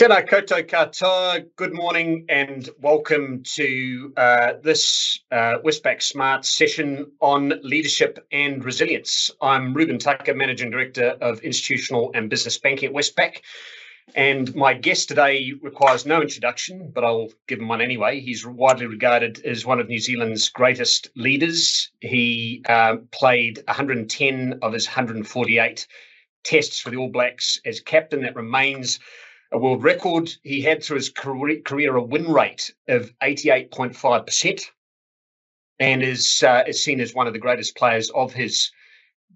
Tēnā koutou katoa. Good morning and welcome to this Westpac Smarts session on leadership and resilience. I'm Ruben Tucker, Managing Director of Institutional and Business Banking at Westpac. And my guest today requires no introduction, but I'll give him one anyway. He's widely regarded as one of New Zealand's greatest leaders. He played 110 of his 148 tests for the All Blacks as captain. That remains a world record. He had through his career a win rate of 88.5% and is seen as one of the greatest players of his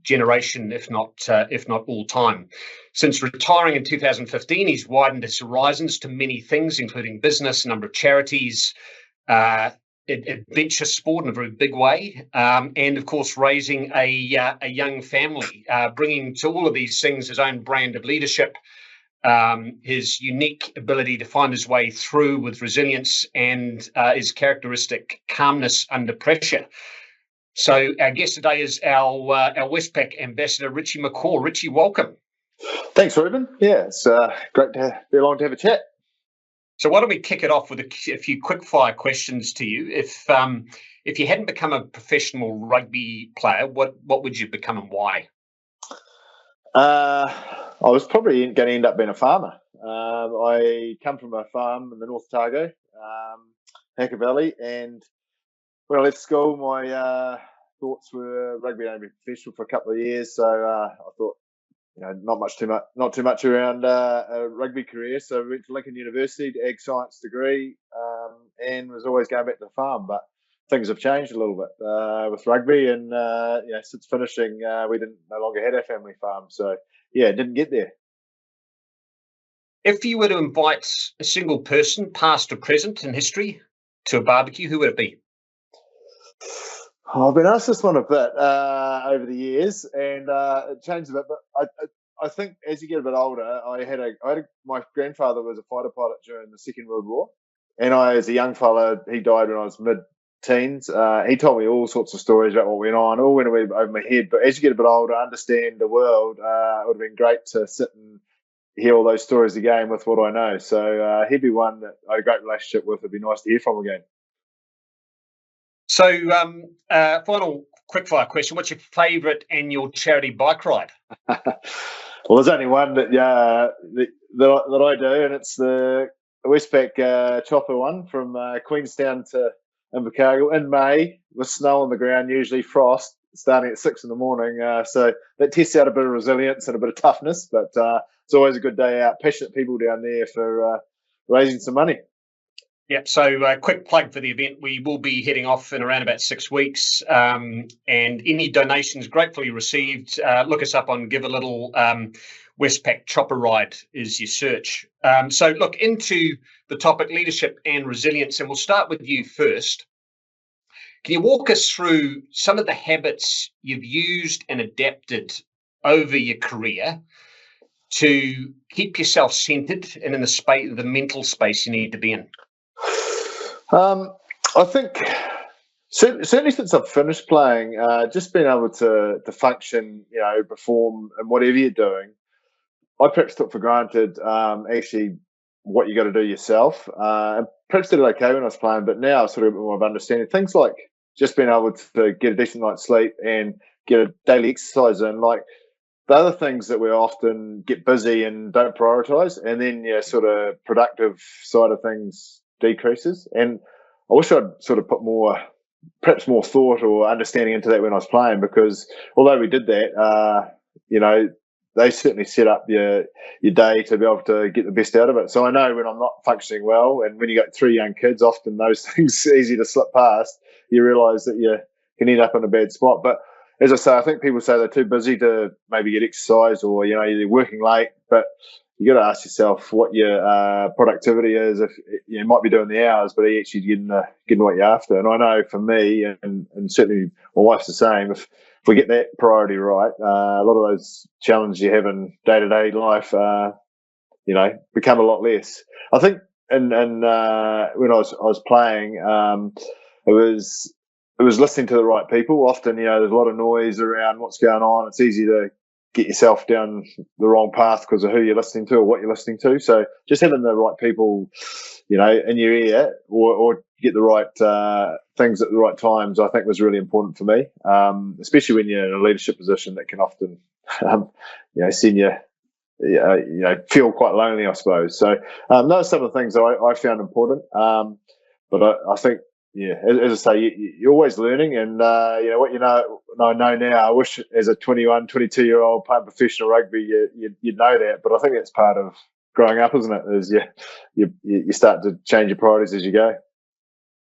generation, if not all time. Since retiring in 2015, he's widened his horizons to many things, including business, a number of charities, adventure sport in a very big way, and of course raising a young family, bringing to all of these things his own brand of leadership, his unique ability to find his way through with resilience, and his characteristic calmness under pressure. So our guest today is our Westpac Ambassador Richie McCaw. Richie, welcome. Thanks, Ruben. Yeah, it's great to be along to have a chat. So why don't we kick it off with a few quick-fire questions to you? If you hadn't become a professional rugby player, what would you become and why? I was probably going to end up being a farmer. I come from a farm in the North Otago, Hacker Valley, and when I left school, my thoughts were rugby and be professional for a couple of years. So I thought, not too much around a rugby career. So I went to Lincoln University, Ag Science degree, and was always going back to the farm. But things have changed a little bit with rugby, and since finishing, we no longer had our family farm. So yeah, didn't get there. If you were to invite a single person, past or present in history, to a barbecue, who would it be? I've been asked this one a bit over the years, and it changed a bit. But I think as you get a bit older, my grandfather was a fighter pilot during the Second World War, and as a young fella, he died when I was mid-teens. He told me all sorts of stories about what went on. It all went away over my head. But as you get a bit older, understand the world, it would have been great to sit and hear all those stories again with what I know. So he'd be one that I had a great relationship with. It'd be nice to hear from again. So, final quickfire question: what's your favourite annual charity bike ride? Well, there's only one that I do, and it's the Westpac chopper one from Queenstown to Invercargill in May, with snow on the ground, usually frost, starting at 6 a.m. So that tests out a bit of resilience and a bit of toughness, but it's always a good day out. Passionate people down there for raising some money. Yep. So quick plug for the event. We will be heading off in around about 6 weeks, and any donations gratefully received. Look us up on Give a Little. Westpac Chopper Ride is your search. So look into the topic, leadership and resilience, and we'll start with you first. Can you walk us through some of the habits you've used and adapted over your career to keep yourself centered and in the mental space you need to be in? I think certainly since I've finished playing, just being able to function, perform in whatever you're doing, I perhaps took for granted actually what you got to do yourself. And perhaps did it okay when I was playing, but now I sort of a bit more of understanding things like just being able to get a decent night's sleep and get a daily exercise in. Like the other things that we often get busy and don't prioritise, and then your sort of productive side of things decreases. And I wish I'd sort of put perhaps more thought or understanding into that when I was playing, because although we did that, they certainly set up your day to be able to get the best out of it. So I know when I'm not functioning well, and when you got 3 young kids, often those things are easy to slip past. You realise that you can end up in a bad spot. But as I say, I think people say they're too busy to maybe get exercise, or they're working late. But you got to ask yourself what your productivity is. If you might be doing the hours, but are you actually getting what you're after? And I know for me, and certainly my wife's the same. If we get that priority right, a lot of those challenges you have in day-to-day life, become a lot less. I think, and when I was playing, it was listening to the right people. Often, there's a lot of noise around what's going on. It's easy to get yourself down the wrong path because of who you're listening to or what you're listening to. So just having the right people, in your ear or get the right things at the right times, I think was really important for me, especially when you're in a leadership position that can often, send you, feel quite lonely, I suppose. So those are some of the things that I found important. But I think, as I say, you're always learning, and what I know now. I wish as a 21, 22-year-old playing professional rugby, you'd know that. But I think that's part of growing up, isn't it? Is you start to change your priorities as you go.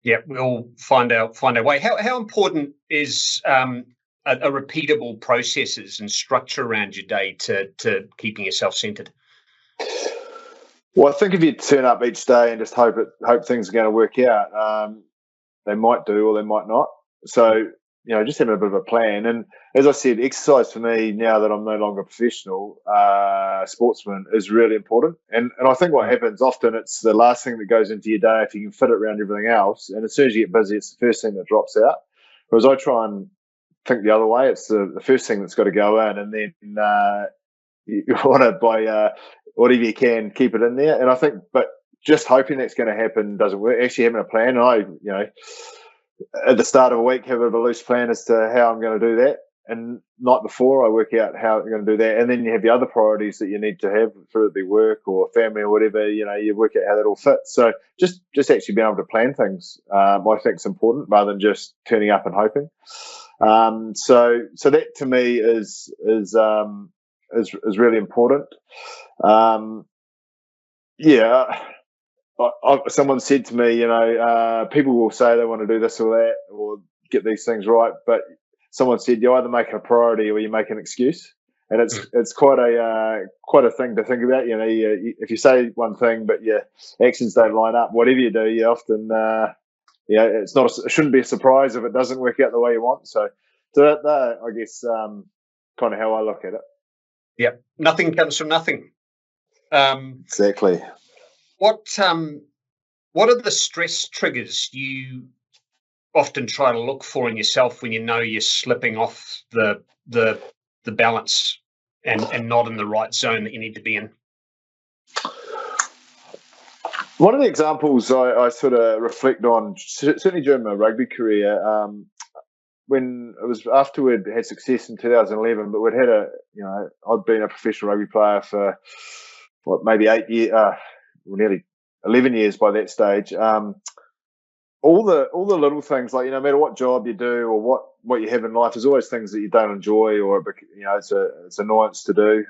Yeah, we'll find our way. How important is a repeatable processes and structure around your day to keeping yourself centered? Well, I think if you turn up each day and just hope things are going to work out, they might do or they might not. So, just having a bit of a plan. And as I said, exercise for me, now that I'm no longer a professional sportsman, is really important. And I think what happens often, it's the last thing that goes into your day if you can fit it around everything else. And as soon as you get busy, it's the first thing that drops out. Whereas I try and think the other way. It's the first thing that's got to go in. And then you want to, by whatever you can, keep it in there. And I think, but just hoping that's going to happen doesn't work. Actually having a plan, at the start of a week, have a bit of a loose plan as to how I'm going to do that. And night before, I work out how I'm going to do that. And then you have the other priorities that you need to have, whether it be work or family or whatever, you work out how that all fits. So just actually being able to plan things, I think is important rather than just turning up and hoping. So that to me is really important. Someone said to me, people will say they want to do this or that or get these things right, but someone said you either make it a priority or you make an excuse, and it's quite a thing to think about. If you say one thing but your actions don't line up, whatever you do, you often, it shouldn't be a surprise if it doesn't work out the way you want. So that I guess, kind of how I look at it. Yeah, nothing comes from nothing. Exactly. What are the stress triggers you often try to look for in yourself when you know you're slipping off the balance and not in the right zone that you need to be in? One of the examples I sort of reflect on, certainly during my rugby career, when it was after we'd had success in 2011, but we'd had I'd been a professional rugby player for maybe 8 years, nearly 11 years by that stage. All the little things, like, no matter what job you do or what you have in life, there's always things that you don't enjoy or, it's annoyance to do,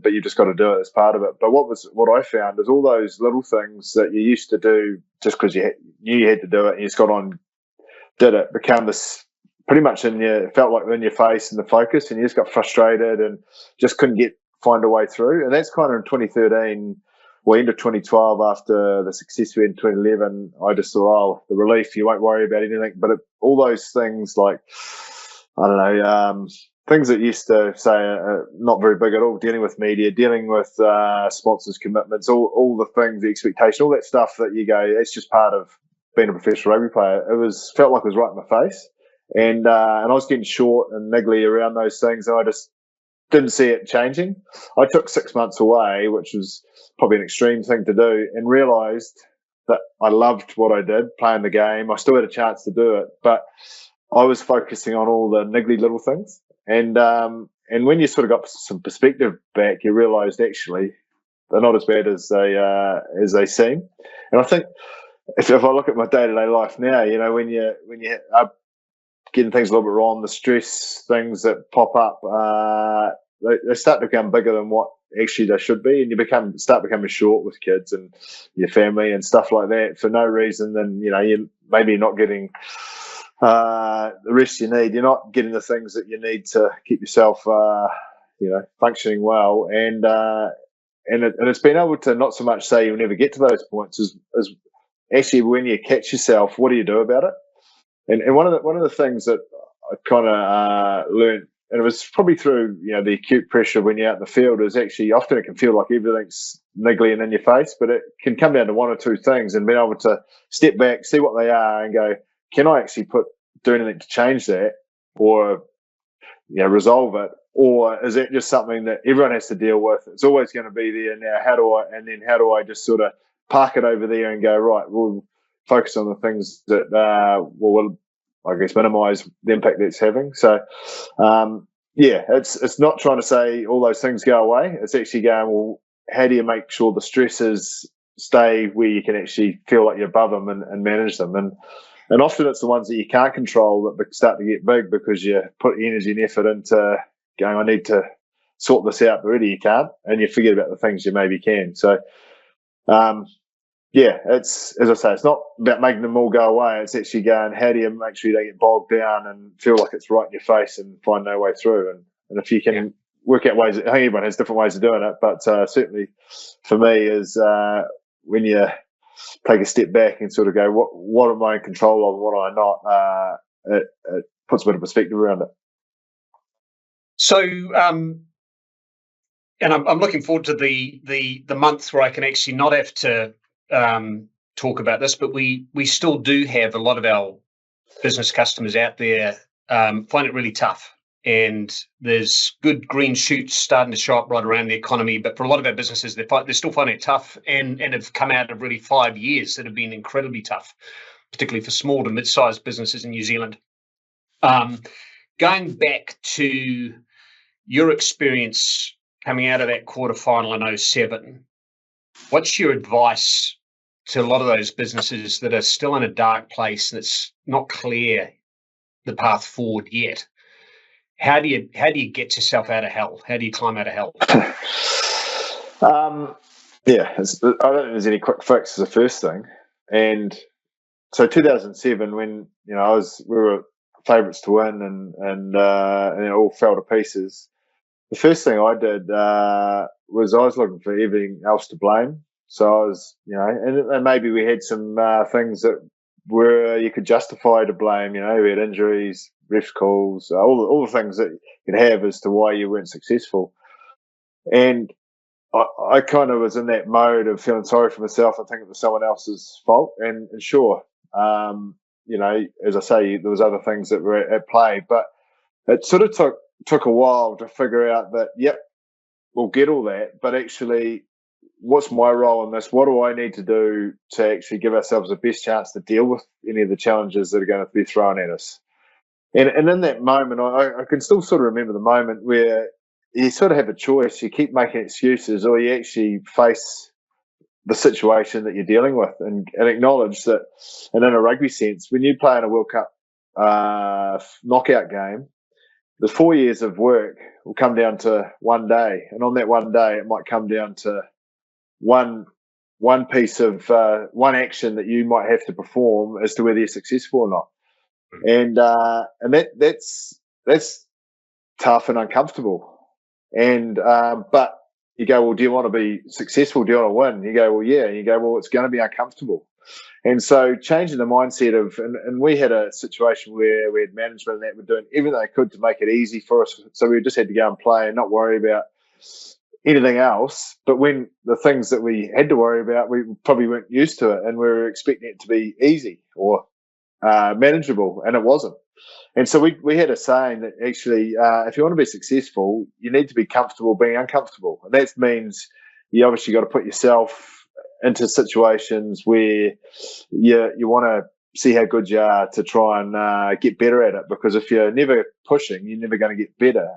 but you've just got to do it as part of it. But what I found is all those little things that you used to do just because you knew you had to do it and you just got on, did it, become this pretty much felt like in your face and the focus, and you just got frustrated and just couldn't find a way through. And that's kind of in 2013, end of 2012, after the success we had in 2011, I just thought, the relief, you won't worry about anything. But all those things, like, I don't know, things that used to say are not very big at all, dealing with media, dealing with sponsors' commitments, all the things, the expectation, all that stuff that you go, it's just part of being a professional rugby player. Felt like it was right in my face. And I was getting short and niggly around those things, and I just didn't see it changing. I took 6 months away, which was probably an extreme thing to do, and realised that I loved what I did, playing the game. I still had a chance to do it, but I was focusing on all the niggly little things. And when you sort of got some perspective back, you realised actually they're not as bad as they seem. And I think if I look at my day-to-day life now, when you are getting things a little bit wrong, the stress things that pop up, they start to become bigger than what actually they should be, and you start becoming short with kids and your family and stuff like that for no reason. Then you maybe not getting the rest you need. You're not getting the things that you need to keep yourself functioning well, and it's been able to not so much say you'll never get to those points as actually when you catch yourself, what do you do about it? And one of the things that I kind of learned, and it was probably through the acute pressure when you're out in the field, is actually often it can feel like everything's niggly and in your face, but it can come down to one or two things, and being able to step back, see what they are, and go, can I actually do anything to change that or resolve it? or is it just something that everyone has to deal with? It's always going to be there now. How do I just sort of park it over there and go, right, we'll focus on the things that will, I guess, minimise the impact that it's having. So, it's not trying to say all those things go away. It's actually going, well, how do you make sure the stresses stay where you can actually feel like you're above them and manage them? And often it's the ones that you can't control that start to get big because you put energy and effort into going, I need to sort this out, but really you can't, and you forget about the things you maybe can. So, it's, as I say, it's not about making them all go away. It's actually going, how do you make sure you don't get bogged down and feel like it's right in your face and find no way through? And if you can work out ways, I think everyone has different ways of doing it, but certainly for me is when you take a step back and sort of go, what am I in control of, what am I not? It puts a bit of perspective around it. So, and I'm looking forward to the month where I can actually not have to talk about this, but we still do have a lot of our business customers out there find it really tough. And there's good green shoots starting to show up right around the economy. But for a lot of our businesses, they're still finding it tough and have come out of really 5 years that have been incredibly tough, particularly for small to mid-sized businesses in New Zealand. Going back to your experience coming out of that quarterfinal in 2007, what's your advice to a lot of those businesses that are still in a dark place and it's not clear the path forward yet? How do you get yourself out of hell? How do you climb out of hell? I don't think there's any quick fix is the first thing. And so 2007, when we were favourites to win and it all fell to pieces. The first thing I did was I was looking for everything else to blame. So I was, and maybe we had some things that were you could justify to blame. We had injuries, ref calls, all the things that you could have as to why you weren't successful. And I kind of was in that mode of feeling sorry for myself and thinking it was someone else's fault. And sure, as I say, there was other things that were at play, but it sort of took a while to figure out that, yep, we'll get all that, but actually, what's my role in this? What do I need to do to actually give ourselves the best chance to deal with any of the challenges that are going to be thrown at us? And in that moment, I can still sort of remember the moment where you sort of have a choice. You keep making excuses or you actually face the situation that you're dealing with and acknowledge that, and in a rugby sense, when you play in a World Cup knockout game, the 4 years of work will come down to one day. And on that one day, it might come down to one piece of one action that you might have to perform as to whether you're successful or not. And that's tough and uncomfortable. And but you go, well, do you want to be successful? Do you want to win? You go, well, yeah. And you go, well, it's going to be uncomfortable. And so changing the mindset of, and we had a situation where we had management and that were doing everything they could to make it easy for us. So we just had to go and play and not worry about anything else. But when the things that we had to worry about, we probably weren't used to it and we were expecting it to be easy or manageable, and it wasn't. And so we had a saying that actually, if you want to be successful, you need to be comfortable being uncomfortable. And that means you obviously got to put yourself into situations where you want to see how good you are to try and get better at it. Because if you're never pushing, you're never going to get better.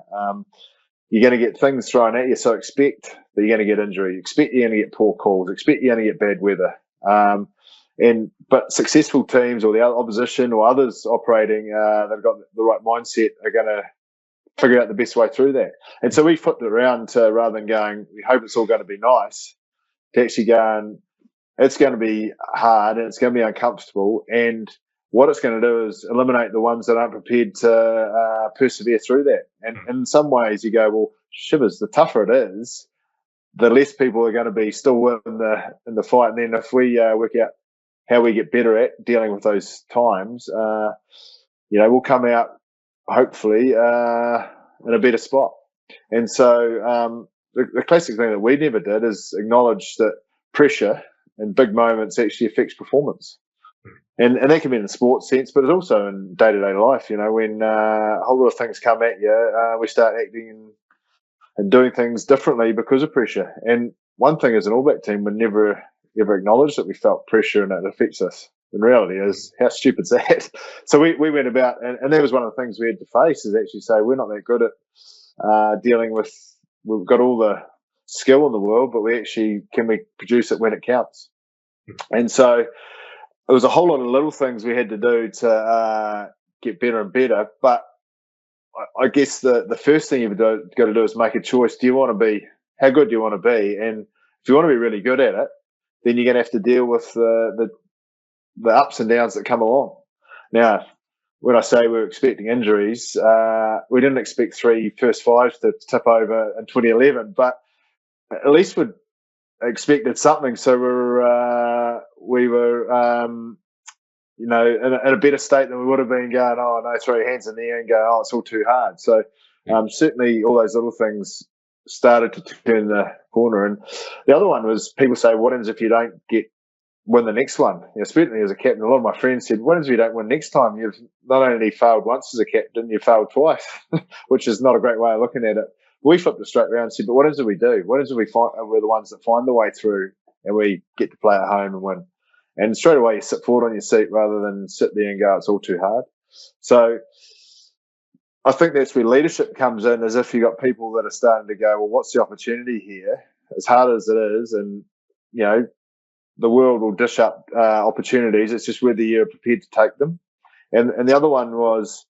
You're going to get things thrown at you. So expect that you're going to get injury. Expect you're going to get poor calls. Expect you're going to get bad weather. But successful teams or the opposition or others operating, they've got the right mindset, are going to figure out the best way through that. And so we flipped it around to, rather than going, we hope it's all going to be nice, to actually going, it's going to be hard and it's going to be uncomfortable. And what it's going to do is eliminate the ones that aren't prepared to persevere through that. And in some ways you go, well, shivers, the tougher it is, the less people are going to be still in the fight. And then if we work out how we get better at dealing with those times, we'll come out hopefully in a better spot. And so the classic thing that we never did is acknowledge that pressure and big moments actually affects performance. And that can be in the sports sense, but it's also in day-to-day life. When a whole lot of things come at you, we start acting and doing things differently because of pressure. And one thing as an All Black team, we never ever acknowledged that we felt pressure and it affects us. The reality is, how stupid's that? So we went about, and that was one of the things we had to face, is actually say we're not that good at dealing with. We've got all the skill in the world, but can we produce it when it counts? And so it was a whole lot of little things we had to do to get better and better. But I guess the first thing you've got to do is make a choice. How good do you want to be? And if you want to be really good at it, then you're going to have to deal with the ups and downs that come along. Now, when I say we're expecting injuries, we didn't expect 3 first fives to tip over in 2011, but at least we'd expected something. So we were in a better state than we would have been going, oh, no, throw your hands in the air and go, oh, it's all too hard. So certainly all those little things started to turn the corner. And the other one was, people say, what happens if you don't win the next one? Certainly as a captain, a lot of my friends said, what happens if you don't win next time? You've not only failed once as a captain, you've failed twice, which is not a great way of looking at it. We flipped it straight around and said, but what happens if we do? What happens if we're the ones that find the way through and we get to play at home and win? And straight away you sit forward on your seat rather than sit there and go, it's all too hard. So I think that's where leadership comes in, as if you've got people that are starting to go, well, what's the opportunity here? As hard as it is, and, the world will dish up opportunities. It's just whether you're prepared to take them. And the other one was,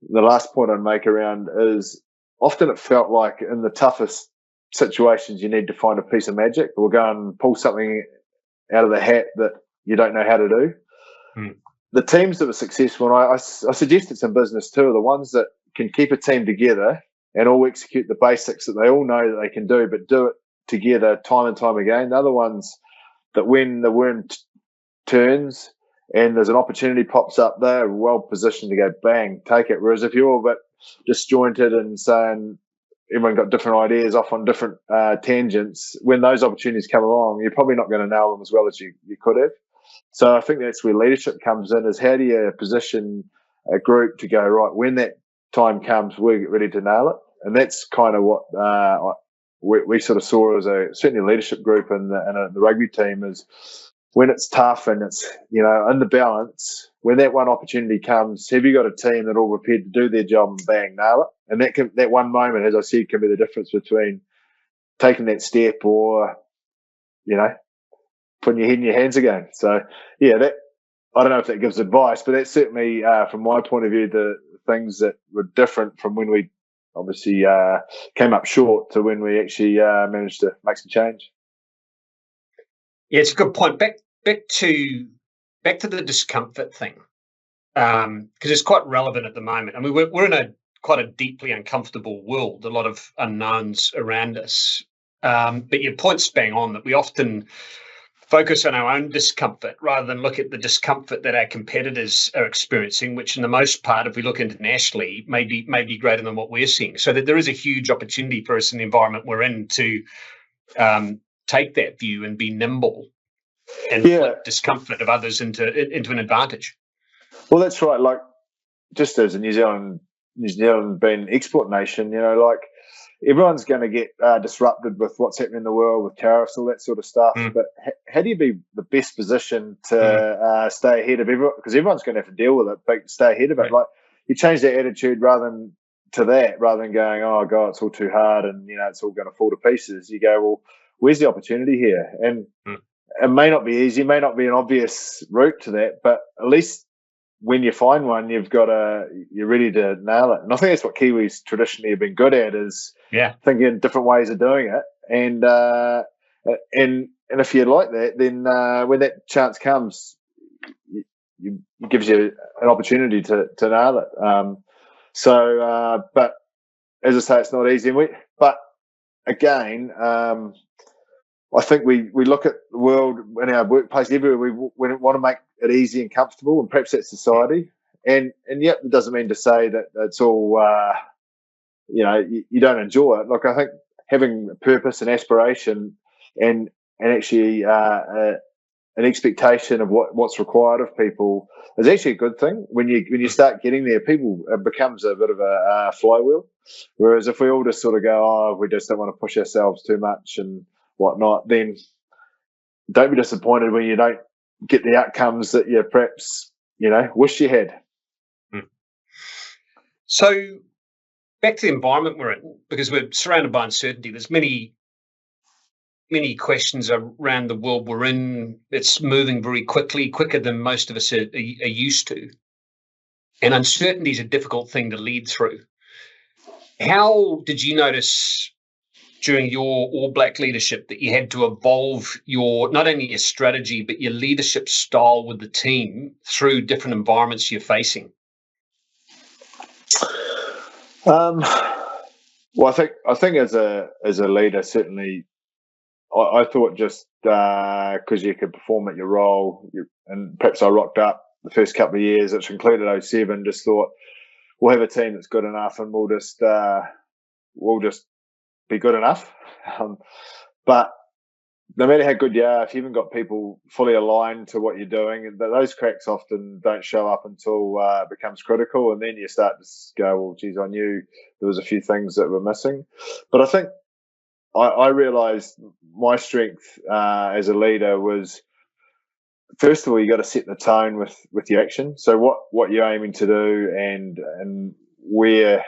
the last point I'd make around is, often it felt like in the toughest situations you need to find a piece of magic or go and pull something out of the hat that you don't know how to do. The teams that were successful, and I suggest it's in business too, are the ones that can keep a team together and all execute the basics that they all know that they can do, but do it together time and time again. The other ones that when the wind turns and there's an opportunity pops up, they're well positioned to go bang, take it. Whereas if you're all a bit disjointed and saying everyone got different ideas off on different tangents, when those opportunities come along, you're probably not going to nail them as well as you could have. So I think that's where leadership comes in, is how do you position a group to go, right, when that time comes, we'll get ready to nail it. And that's kind of what we sort of saw as certainly a leadership group in the rugby team, is when it's tough and it's, in the balance, when that one opportunity comes, have you got a team that are all prepared to do their job and bang, nail it? And that one moment, as I said, can be the difference between taking that step or, putting your head in your hands again. So, yeah, I don't know if that gives advice, but that's certainly, from my point of view, the things that were different from when we obviously came up short to when we actually managed to make some change. Yeah, it's a good point. Back to the discomfort thing, because it's quite relevant at the moment. I mean, we're in quite a deeply uncomfortable world, a lot of unknowns around us. But your point's bang on, that we often focus on our own discomfort rather than look at the discomfort that our competitors are experiencing, which in the most part, if we look internationally, may be greater than what we're seeing. So that there is a huge opportunity for us in the environment we're in to take that view and be nimble and flip discomfort of others into an advantage. Well, that's right. Like, just as a New Zealand being an export nation, like, everyone's going to get disrupted with what's happening in the world with tariffs, all that sort of stuff. But how do you be the best position to stay ahead of everyone? Because everyone's going to have to deal with it, but stay ahead of it. Like, you change that attitude rather than going, oh, God, it's all too hard and, it's all going to fall to pieces. You go, well, where's the opportunity here? And it may not be easy, may not be an obvious route to that, but at least when you find one, you're ready to nail it. And I think that's what Kiwis traditionally have been good at, is thinking different ways of doing it. And if you like that, then when that chance comes, it gives you an opportunity to nail it. But as I say, it's not easy. But again, I think we look at the world in our workplace everywhere. We want to make it easy and comfortable, and perhaps that's society. And yet, it doesn't mean to say that it's all, you don't enjoy it. Like, I think having a purpose and aspiration and actually an expectation of what's required of people is actually a good thing. When you start getting there, people, it becomes a bit of a flywheel. Whereas if we all just sort of go, oh, we just don't want to push ourselves too much and whatnot, then don't be disappointed when you don't get the outcomes that you perhaps, wish you had. So back to the environment we're in, because we're surrounded by uncertainty. There's many questions around the world we're in. It's moving very quickly, quicker than most of us are used to. And uncertainty is a difficult thing to lead through. How did you notice during your All Black leadership that you had to evolve not only your strategy, but your leadership style with the team through different environments you're facing? Well, I think as a leader, certainly, I thought just because you could perform at your role, and perhaps I rocked up the first couple of years, which included 07, just thought we'll have a team that's good enough, and we'll just be good enough. But no matter how good you are, if you haven't got people fully aligned to what you're doing, those cracks often don't show up until it becomes critical, and then you start to go, well, geez, I knew there was a few things that were missing. But I think I realised my strength as a leader was, first of all, you got to set the tone with your action. So what you're aiming to do and where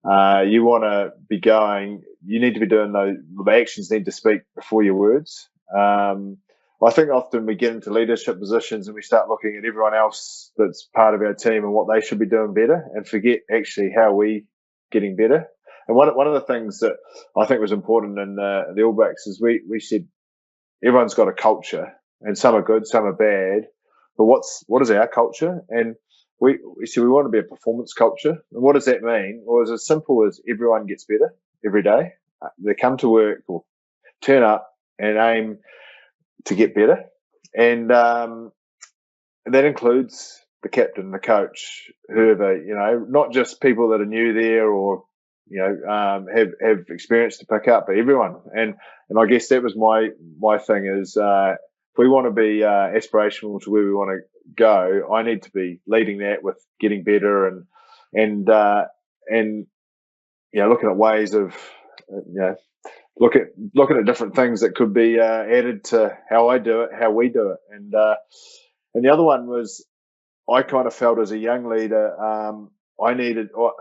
you want to be going, you need to be doing those. The actions need to speak before your words. I think often we get into leadership positions and we start looking at everyone else that's part of our team and what they should be doing better, and forget actually how we getting better. And one of the things that I think was important in the All Blacks is we said everyone's got a culture, and some are good, some are bad. But what is our culture? And we said we want to be a performance culture. And what does that mean? Well, it's as simple as everyone gets better every day. They come to work or turn up and aim to get better. And that includes the captain, the coach, whoever, not just people that are new there or, have experience to pick up, but everyone. And I guess that was my thing is, if we want to be aspirational to where we want to go, I need to be leading that with getting better and looking at ways of looking at different things that could be added to how I do it, how we do it. And the other one was, I kind of felt as a young leader, I needed to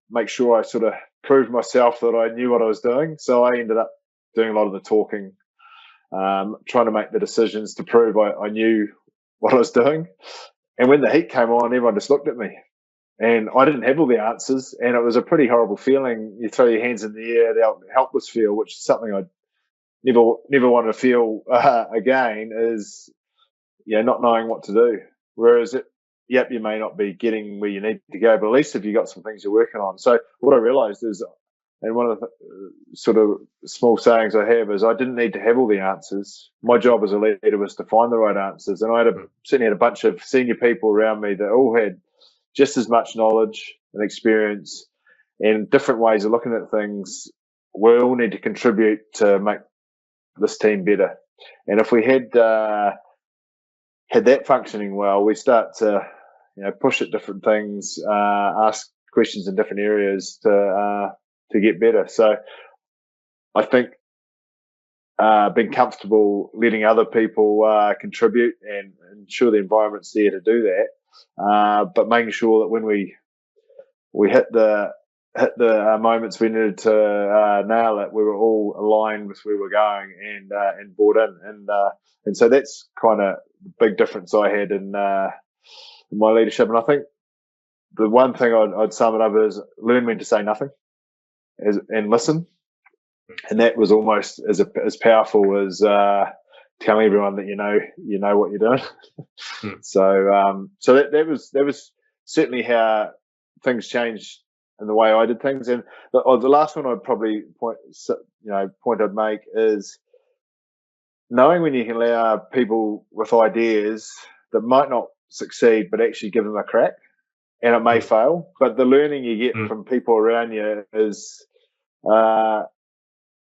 make sure I sort of proved myself that I knew what I was doing. So I ended up doing a lot of the talking, trying to make the decisions to prove I knew what I was doing. And when the heat came on, everyone just looked at me. And I didn't have all the answers, and it was a pretty horrible feeling. You throw your hands in the air, the helpless feel, which is something I never want to feel again, is not knowing what to do. Whereas you may not be getting where you need to go, but at least if you got some things you're working on. So what I realised is, and one of the sort of small sayings I have is, I didn't need to have all the answers. My job as a leader was to find the right answers, and I certainly had a bunch of senior people around me that all had just as much knowledge and experience and different ways of looking at things. We all need to contribute to make this team better. And if we had that functioning well, we start to push at different things, ask questions in different areas to get better. So I think being comfortable letting other people contribute and ensure the environment's there to do that, but making sure that when we hit the moments we needed to nail it, we were all aligned with where we're going and bought in. And so that's kind of the big difference I had in my leadership. And I think the one thing I'd sum it up is, learn when to say nothing and listen. And that was almost as powerful as telling everyone that you know what you're doing. So that was certainly how things changed in the way I did things. And the last one I'd probably point I'd make is knowing when you can allow people with ideas that might not succeed, but actually give them a crack, and it may fail, but the learning you get from people around you is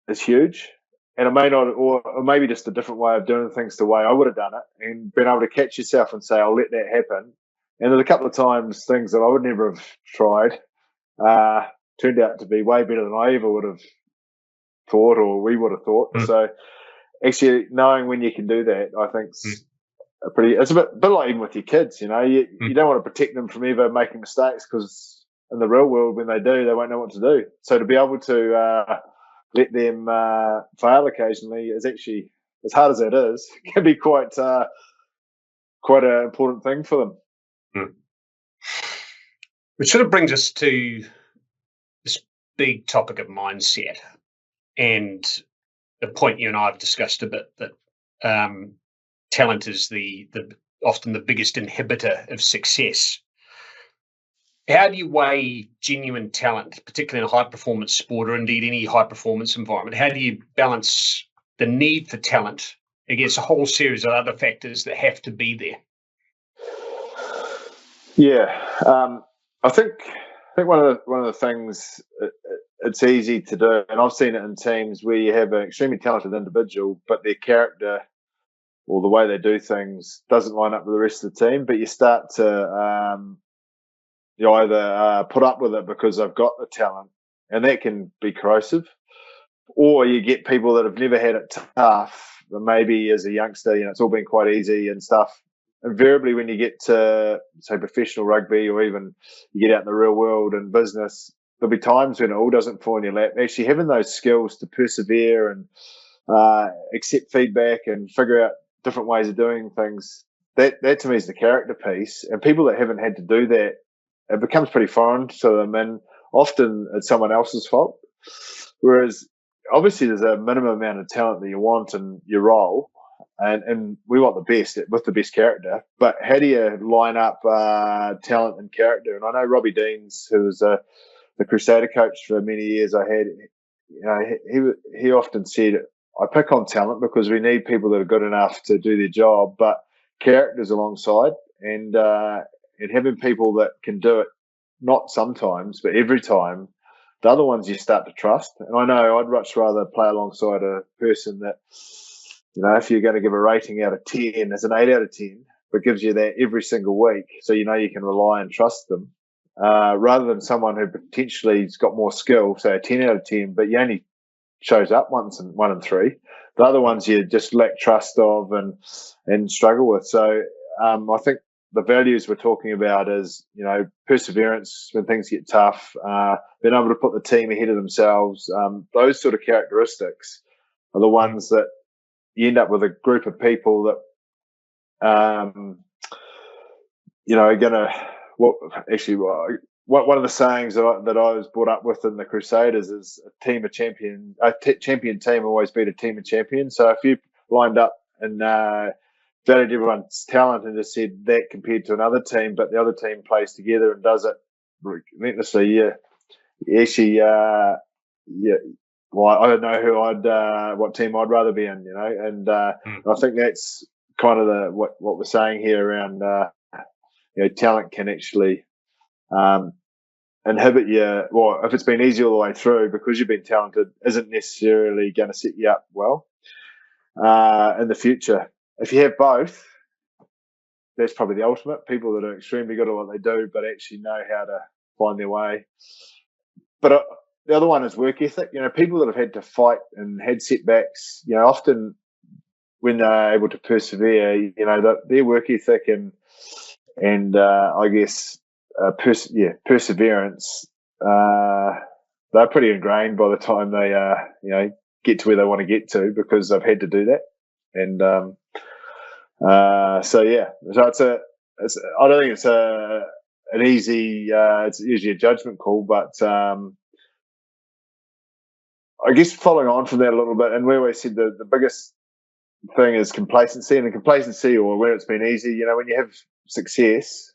huge. and it may not, or maybe just a different way of doing things the way I would have done it, and being able to catch yourself and say, I'll let that happen. And there's a couple of times things that I would never have tried turned out to be way better than I ever would have thought, or we would have thought. So actually knowing when you can do that, I think it's a bit like even with your kids, you don't want to protect them from ever making mistakes, because in the real world, when they do, they won't know what to do. So to be able to let them fail occasionally is actually, as hard as it is, can be quite an important thing for them. Which sort of brings us to this big topic of mindset, and the point you and I have discussed a bit, that talent is often the biggest inhibitor of success. How do you weigh genuine talent, particularly in a high-performance sport, or indeed any high-performance environment? How do you balance the need for talent against a whole series of other factors that have to be there? Yeah, I think one of the things it's easy to do, and I've seen it in teams where you have an extremely talented individual, but their character or the way they do things doesn't line up with the rest of the team. But you start to you either put up with it because they've got the talent, and that can be corrosive, or you get people that have never had it tough, but maybe as a youngster, it's all been quite easy and stuff. Invariably, when you get to, say, professional rugby, or even you get out in the real world and business, there'll be times when it all doesn't fall in your lap. Actually having those skills to persevere and accept feedback and figure out different ways of doing things, that to me is the character piece. And people that haven't had to do that, it becomes pretty foreign to them, and often it's someone else's fault. Whereas obviously there's a minimum amount of talent that you want in your role, and we want the best with the best character. But how do you line up talent and character? And I know Robbie Deans, who was the Crusader coach for many years I had, he often said, I pick on talent because we need people that are good enough to do their job, but characters alongside, and having people that can do it, not sometimes, but every time, the other ones you start to trust. And I know I'd much rather play alongside a person that, if you're going to give a rating out of 10, it's an 8 out of 10, but gives you that every single week, so you can rely and trust them, rather than someone who potentially has got more skill, say a 10 out of 10, but you only shows up once in 1 in 3. The other ones you just lack trust of and struggle with. So I think the values we're talking about is, perseverance when things get tough, being able to put the team ahead of themselves. Those sort of characteristics are the ones that you end up with a group of people that, are going to, one of the sayings that I was brought up with in the Crusaders is a champion team always beat a team of champions. So if you lined up and valued everyone's talent and just said that compared to another team, but the other team plays together and does it relentlessly, well, I don't know what team I'd rather be in, and I think that's kind of what we're saying here around, talent can actually inhibit you. Well, if it's been easy all the way through because you've been talented, isn't necessarily going to set you up well in the future. If you have both, that's probably the ultimate. People that are extremely good at what they do, but actually know how to find their way. But the other one is work ethic. People that have had to fight and had setbacks, often when they're able to persevere, their work ethic and I guess perseverance, they're pretty ingrained by the time they get to where they want to get to, because they've had to do that. And so I don't think it's an easy. It's usually a judgment call, but I guess following on from that a little bit, and we always said the biggest thing is complacency, and the complacency, or when it's been easy, when you have success,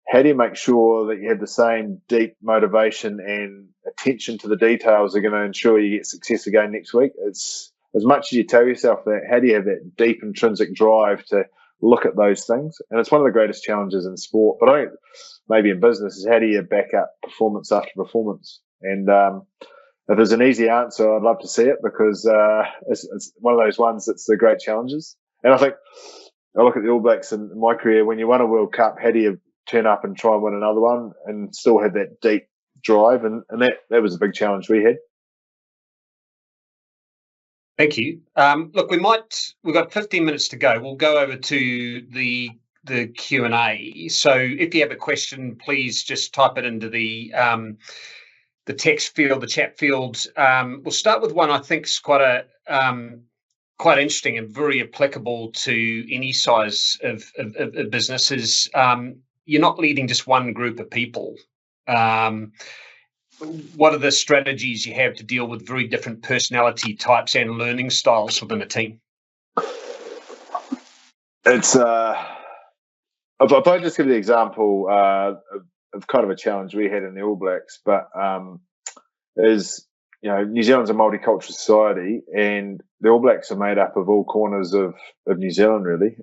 how do you make sure that you have the same deep motivation and attention to the details that are going to ensure you get success again next week? It's as much as you tell yourself that, how do you have that deep intrinsic drive to look at those things? And it's one of the greatest challenges in sport, but I think maybe in business, is how do you back up performance after performance? And if there's an easy answer, I'd love to see it, because it's one of those ones that's the great challenges. And I think I look at the All Blacks in my career. When you won a World Cup, how do you turn up and try and win another one and still have that deep drive? And that was a big challenge we had. Thank you. Look, we've got 15 minutes to go. We'll go over to the Q&A. So if you have a question, please just type it into the text field, the chat field. We'll start with one I think is quite interesting and very applicable to any size of businesses. You're not leading just one group of people. What are the strategies you have to deal with very different personality types and learning styles within a team? It's if I just give the example of kind of a challenge we had in the All Blacks, but is, New Zealand's a multicultural society, and the All Blacks are made up of all corners of New Zealand, really.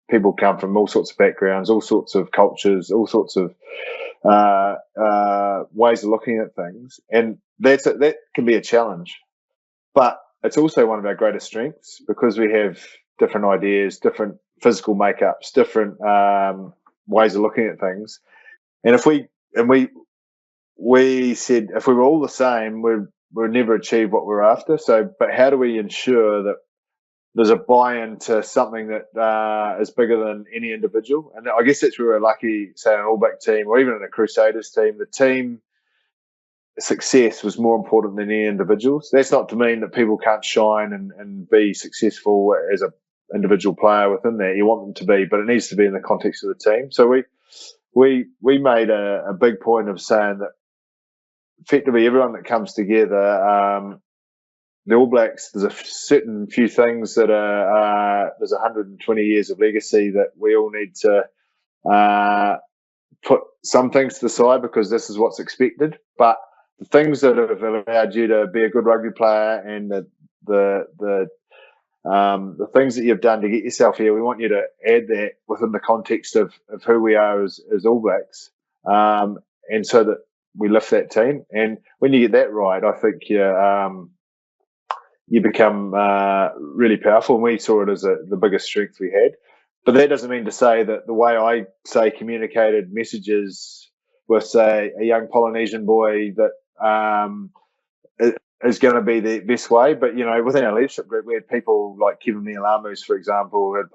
People come from all sorts of backgrounds, all sorts of cultures, all sorts of ways of looking at things, and that can be a challenge. But it's also one of our greatest strengths, because we have different ideas, different physical makeups, different ways of looking at things. And we said if we were all the same, we'd never achieve what we're after. So, but how do we ensure that there's a buy-in to something that is bigger than any individual? And I guess that's where we're lucky, say, an All Black team or even in a Crusaders team, the team success was more important than any individuals. That's not to mean that people can't shine and be successful as an individual player within that. You want them to be, but it needs to be in the context of the team. So we made a big point of saying that effectively everyone that comes together, the All Blacks, there's a certain few things that there's 120 years of legacy that we all need to put some things to the side, because this is what's expected. But the things that have allowed you to be a good rugby player and the things that you've done to get yourself here, we want you to add that within the context of who we are as All Blacks, and so that we lift that team. And when you get that right, I think you become really powerful. And we saw it as the biggest strength we had. But that doesn't mean to say that the way I communicated messages with, say, a young Polynesian boy that is going to be the best way. But, within our leadership group, we had people like Kevin Mialamus, for example, who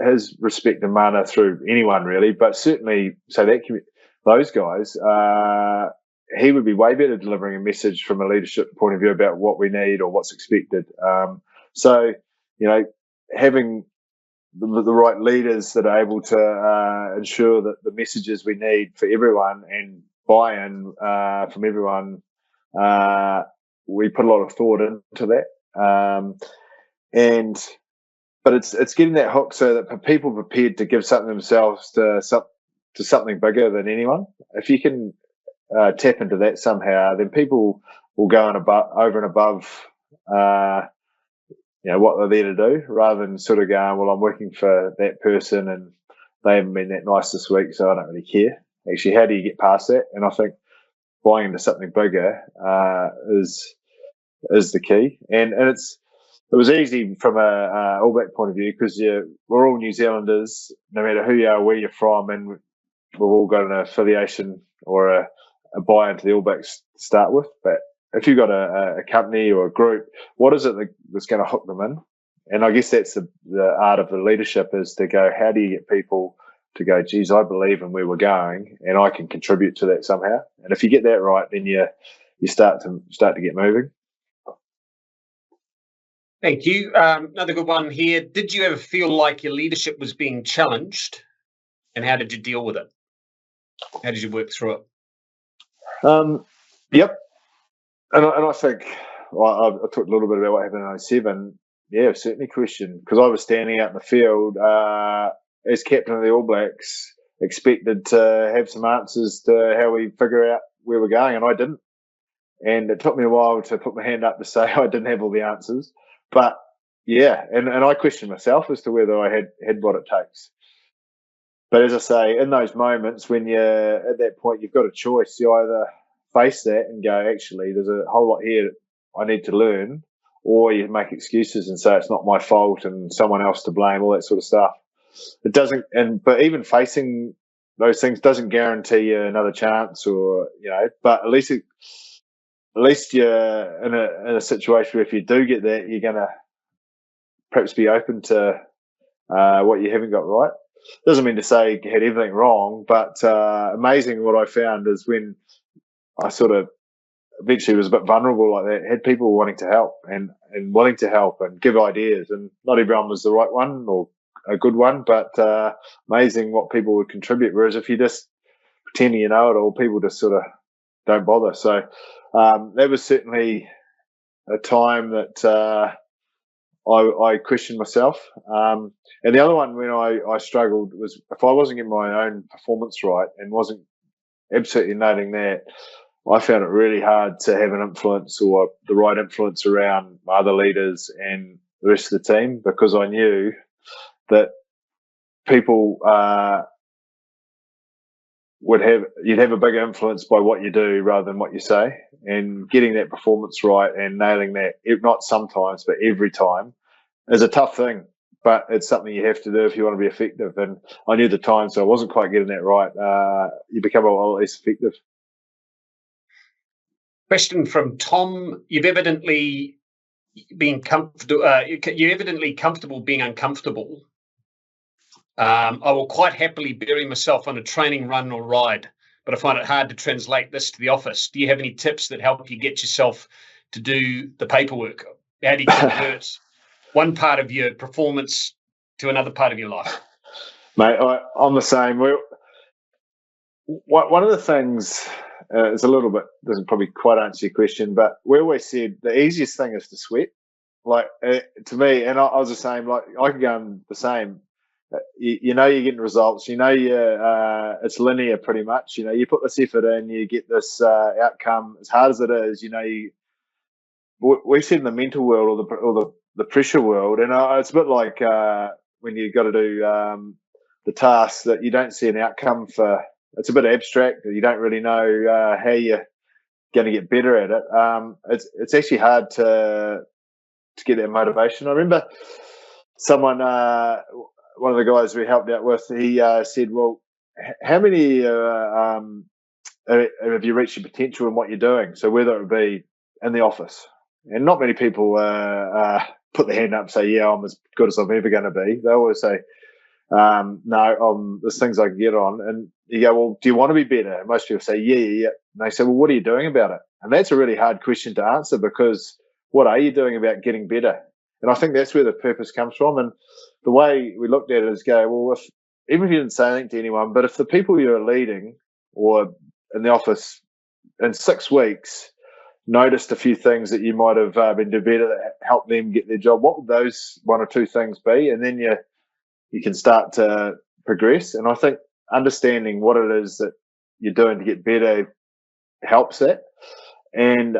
had his respect and mana through anyone, really. But certainly, so those guys, he would be way better delivering a message from a leadership point of view about what we need or what's expected. So, having the right leaders that are able to ensure that the messages we need for everyone and buy-in from everyone, we put a lot of thought into that. But it's getting that hook so that people are prepared to give something themselves to something bigger than anyone. If you can tap into that somehow, then people will go over and above what they're there to do, rather than sort of going, well, I'm working for that person and they haven't been that nice this week, so I don't really care. Actually, how do you get past that? And I think buying into something bigger is the key. And it was easy from a All Black point of view, because we're all New Zealanders, no matter who you are, where you're from, and we've all got an affiliation or a buy into the All Blacks to start with. But if you've got a company or a group, what is it that's going to hook them in? And I guess that's the art of the leadership, is to go, how do you get people to go, geez, I believe in where we're going and I can contribute to that somehow. And if you get that right, then you start to get moving. Thank you. Another good one here. Did you ever feel like your leadership was being challenged, and how did you deal with it? How did you work through it? Yep. And I think, I talked a little bit about what happened in 2007. Yeah, certainly questioned, because I was standing out in the field as captain of the All Blacks, expected to have some answers to how we figure out where we're going, and I didn't. And it took me a while to put my hand up to say I didn't have all the answers. But yeah, and I questioned myself as to whether I had what it takes. But as I say, in those moments when you're at that point, you've got a choice. You either face that and go, actually, there's a whole lot here I need to learn, or you make excuses and say it's not my fault and someone else to blame, all that sort of stuff. It doesn't, but even facing those things doesn't guarantee you another chance, or but at least you're in a situation where if you do get that, you're gonna perhaps be open to what you haven't got right. Doesn't mean to say you had everything wrong, but amazing what I found is when I sort of eventually was a bit vulnerable like that, had people wanting to help and willing to help and give ideas, and not everyone was the right one or a good one, but amazing what people would contribute. Whereas if you just pretend you know it all, people just sort of don't bother. So that was certainly a time that I questioned myself. And the other one when I struggled was if I wasn't getting my own performance right and wasn't absolutely nailing that, I found it really hard to have an influence or the right influence around my other leaders and the rest of the team, because I knew that people you'd have a bigger influence by what you do rather than what you say, and getting that performance right and nailing that, if not sometimes, but every time, is a tough thing, but it's something you have to do if you want to be effective. And I knew the time, so I wasn't quite getting that right. You become a lot less effective. Question from Tom. You've evidently been comfortable. You're evidently comfortable being uncomfortable. I will quite happily bury myself on a training run or ride, but I find it hard to translate this to the office. Do you have any tips that help you get yourself to do the paperwork? How do you convert one part of your performance to another part of your life? Mate, I'm the same. One of the things is a little bit, doesn't probably quite answer your question, but we always said the easiest thing is to sweat. Like to me, and I was the same. Like I could go on the same. You're getting results. It's linear pretty much. You put this effort in, you get this outcome. As hard as it is, we said in the mental world or the pressure world, and it's a bit like when you got to do the task that you don't see an outcome for. It's a bit abstract. You don't really know how you're going to get better at it. It's actually hard to get that motivation. I remember someone, one of the guys we helped out with, he said, "Well, how many have you reached your potential in what you're doing?" So whether it would be in the office, and not many people put their hand up and say, "Yeah, I'm as good as I'm ever going to be." They always say, "No, there's things I can get on." And you go, "Well, do you want to be better?" And most people say, "Yeah." And they say, "Well, what are you doing about it?" And that's a really hard question to answer, because what are you doing about getting better? And I think that's where the purpose comes from. And the way we looked at it is well, even if you didn't say anything to anyone, but if the people you're leading or in the office in 6 weeks noticed a few things that you might have been doing better that help them get their job, what would those 1 or 2 things be? And then you can start to progress. And I think understanding what it is that you're doing to get better helps that. And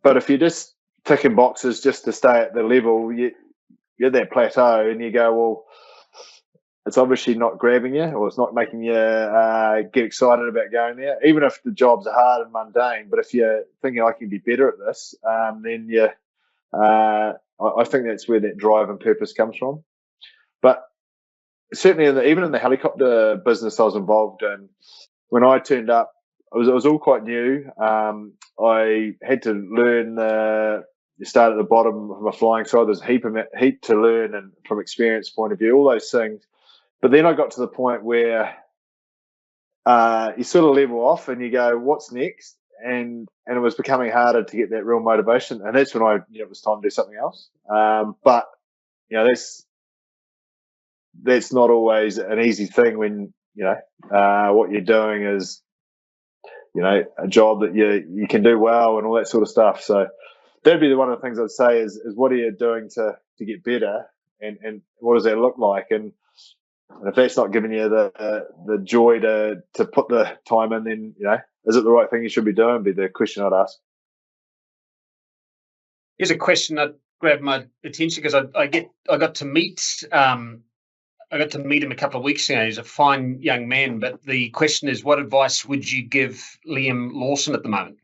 but if you're just ticking boxes just to stay at the level, you're at that plateau, and you go, well, it's obviously not grabbing you, or it's not making you get excited about going there, even if the jobs are hard and mundane. But if you're thinking I can be better at this, then I think that's where that drive and purpose comes from. But certainly, even in the helicopter business I was involved in, when I turned up, it was all quite new. I had to learn. You start at the bottom from a flying side. There's a heap to learn, and from experience point of view, all those things. But then I got to the point where you sort of level off, and you go, "What's next?" And it was becoming harder to get that real motivation, and that's when it was time to do something else. But that's not always an easy thing when what you're doing is a job that you can do well and all that sort of stuff. So that'd be one of the things I'd say is what are you doing to get better, and what does that look like? And if that's not giving you the joy to put the time in, then is it the right thing you should be doing? Be the question I'd ask. Here's a question that grabbed my attention because I got to meet I got to meet him a couple of weeks ago. He's a fine young man, but the question is, what advice would you give Liam Lawson at the moment?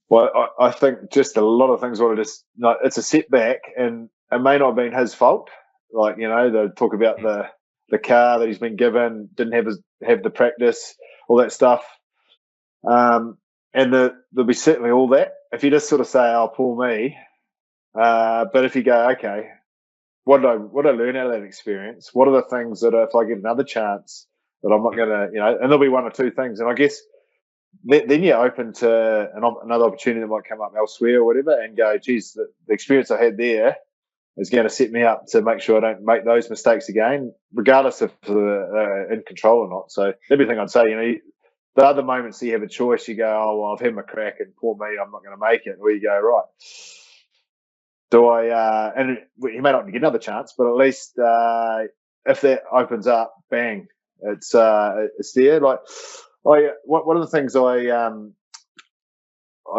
Well, I think just a lot of things it's a setback, and it may not have been his fault. Like, they talk about the car that he's been given, didn't have the practice, all that stuff. And there'll be certainly all that. If you just sort of say, "Oh, poor me," but if you go, "Okay, what did I learn out of that experience? What are the things that if I get another chance that I'm not going to, and there'll be one or two things." And I guess then you're open to another opportunity that might come up elsewhere or whatever, and go, "Geez, the experience I had there is going to set me up to make sure I don't make those mistakes again, regardless if they're in control or not." So everything I'd say, the other moments that you have a choice, you go, "Oh, well, I've had my crack and poor me, I'm not going to make it." Or you go, "Right, do I?" And you may not get another chance, but at least if that opens up, bang, it's there. Like, one of the things I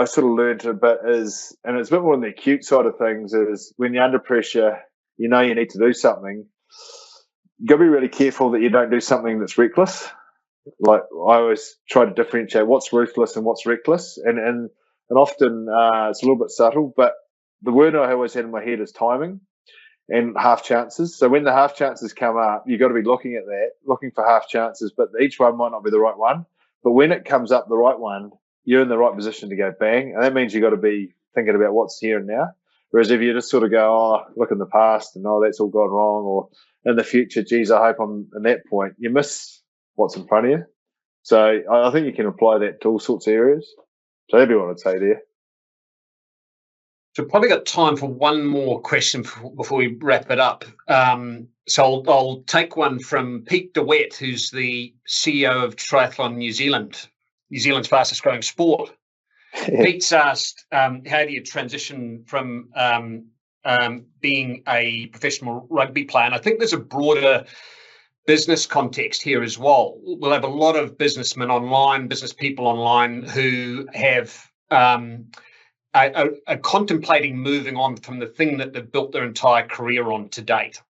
sort of learned a bit is, and it's a bit more on the acute side of things, is when you're under pressure, you need to do something. You've got to be really careful that you don't do something that's reckless. Like, I always try to differentiate what's ruthless and what's reckless, and often it's a little bit subtle, but the word I always had in my head is timing and half chances. So when the half chances come up, you've got to be looking at that, looking for half chances, but each one might not be the right one. But when it comes up, the right one, you're in the right position to go bang. And that means you've got to be thinking about what's here and now. Whereas if you just sort of go, "Oh, look in the past and that's all gone wrong," or in the future, "Geez, I hope I'm in that point," you miss what's in front of you. So I think you can apply that to all sorts of areas. So that'd be what I'd say there. So probably got time for one more question before we wrap it up. So I'll take one from Pete DeWitt, who's the CEO of Triathlon New Zealand, New Zealand's fastest growing sport. Pete's asked, how do you transition from being a professional rugby player? And I think there's a broader business context here as well. We'll have a lot of businessmen online, business people online who have are contemplating moving on from the thing that they've built their entire career on to date.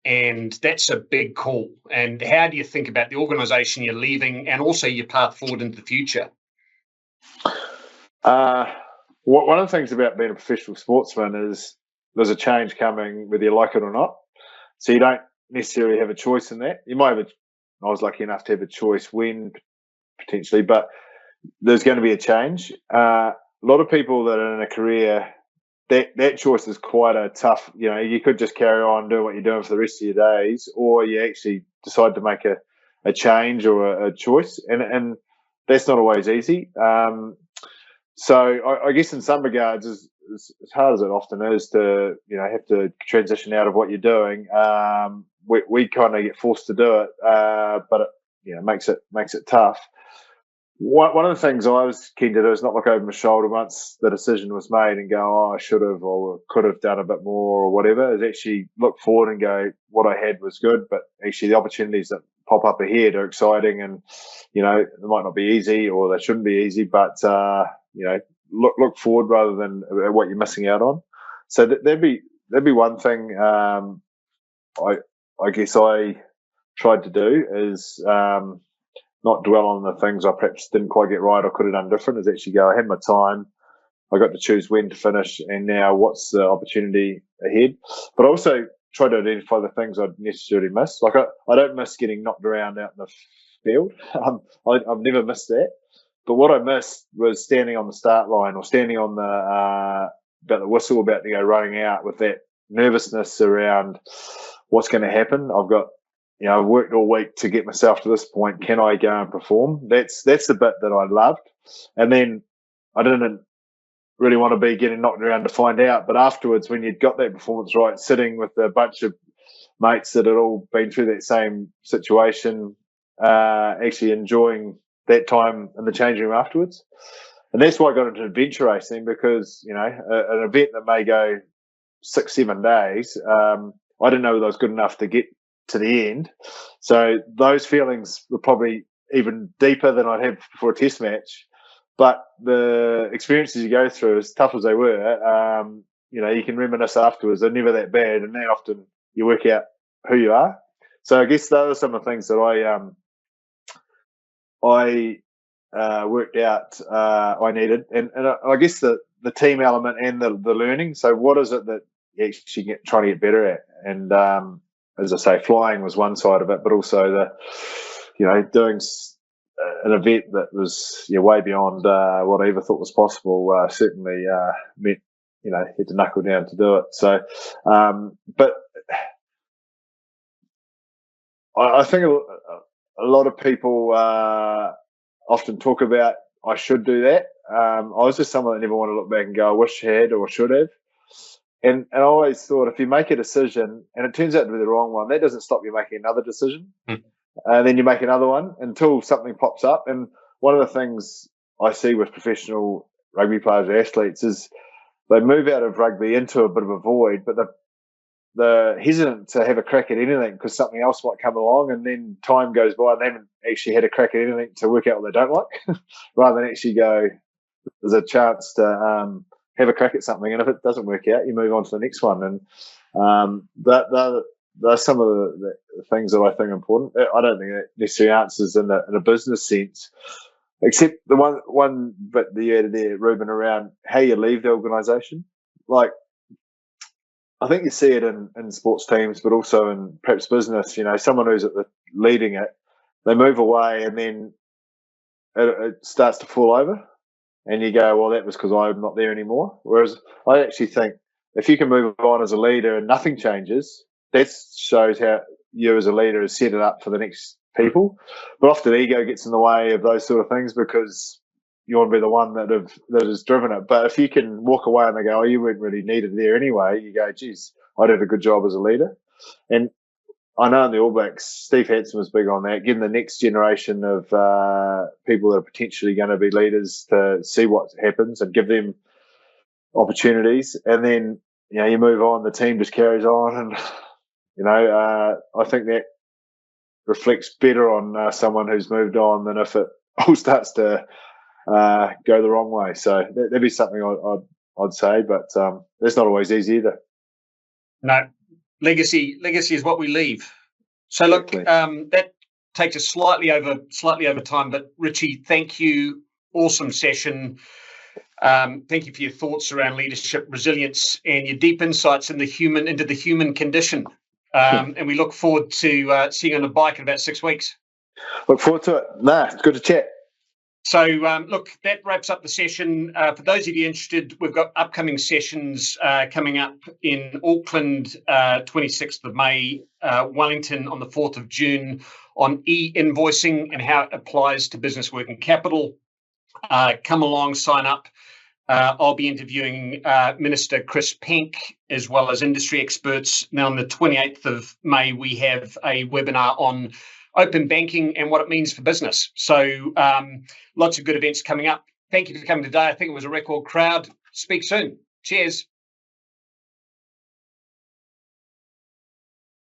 And that's a big call. And how do you think about the organisation you're leaving and also your path forward into the future? One of the things about being a professional sportsman is there's a change coming whether you like it or not. So you don't necessarily have a choice in that. You might have I was lucky enough to have a choice when, potentially, but there's going to be a change. A lot of people that are in a career, that choice is quite a tough, you could just carry on doing what you're doing for the rest of your days, or you actually decide to make a change or a choice. And that's not always easy. So I guess in some regards, as hard as it often is to, have to transition out of what you're doing, we kind of get forced to do it, but it makes it tough. One of the things I was keen to do is not look over my shoulder once the decision was made and go, "Oh, I should have or could have done a bit more," or whatever. Is actually look forward and go, "What I had was good," but actually the opportunities that pop up ahead are exciting, and they might not be easy or they shouldn't be easy, but look forward rather than what you're missing out on. So that'd be one thing. I guess I tried to do is not dwell on the things I perhaps didn't quite get right or could have done different. Is actually go, I had my time, I got to choose when to finish, and now what's the opportunity ahead. But also try to identify the things I'd necessarily miss. Like I don't miss getting knocked around out in the field. I've never missed that. But what I missed was standing on the start line or standing on about the whistle about to go running out with that nervousness around what's going to happen. I've worked all week to get myself to this point. Can I go and perform? That's the bit that I loved. And then I didn't really want to be getting knocked around to find out. But afterwards, when you'd got that performance right, sitting with a bunch of mates that had all been through that same situation, actually enjoying that time in the changing room afterwards. And that's why I got into adventure racing, because, an event that may go 6-7 days, I didn't know that I was good enough to get to the end. So those feelings were probably even deeper than I'd have before a test match. But the experiences you go through, as tough as they were, you can reminisce afterwards. They're never that bad, and then often you work out who you are. So I guess those are some of the things that I worked out I needed, and I guess the team element and the learning. So what is it that you actually trying to get better at? And as I say, flying was one side of it, but also doing an event that was way beyond what I ever thought was possible. Certainly meant had to knuckle down to do it. So, but I think a lot of people often talk about I should do that. I was just someone that never wanted to look back and go, I wish I had or should have. And I always thought if you make a decision and it turns out to be the wrong one, that doesn't stop you making another decision. And then you make another one until something pops up. And one of the things I see with professional rugby players or athletes is they move out of rugby into a bit of a void, but they're hesitant to have a crack at anything because something else might come along, and then time goes by and they haven't actually had a crack at anything to work out what they don't like, rather than actually go, there's a chance to have a crack at something, and if it doesn't work out, you move on to the next one. And that's some of the things that I think are important. I don't think it necessarily answers in a business sense, except the one bit that you added there, Ruben, around how you leave the organisation. Like, I think you see it in sports teams, but also in perhaps business. Someone who's leading it, they move away, and then it starts to fall over, and you go, well, that was because I'm not there anymore. Whereas I actually think if you can move on as a leader and nothing changes, that shows how you as a leader is set it up for the next people. But often ego gets in the way of those sort of things because you want to be the one that has driven it. But if you can walk away and they go, oh, you weren't really needed there anyway, you go, geez, I did a good job as a leader. And I know in the All Blacks, Steve Hansen was big on that, getting the next generation of people that are potentially going to be leaders to see what happens and give them opportunities. And then, you move on, the team just carries on. And, I think that reflects better on someone who's moved on than if it all starts to go the wrong way. So that'd be something I'd say, but that's not always easy either. No, legacy is what we leave. So look, that takes us slightly over time. But Richie, thank you. Awesome session. Thank you for your thoughts around leadership, resilience, and your deep insights into the human condition. And we look forward to seeing you on the bike in about 6 weeks. Look forward to it. It's good to chat. So, look, that wraps up the session. For those of you interested, we've got upcoming sessions coming up in Auckland, 26th of May, Wellington on the 4th of June on e-invoicing and how it applies to business working capital. Come along, sign up. I'll be interviewing Minister Chris Penk as well as industry experts. Now, on the 28th of May, we have a webinar on open banking and what it means for business. So lots of good events coming up. Thank you for coming today. I think it was a record crowd. Speak soon. Cheers.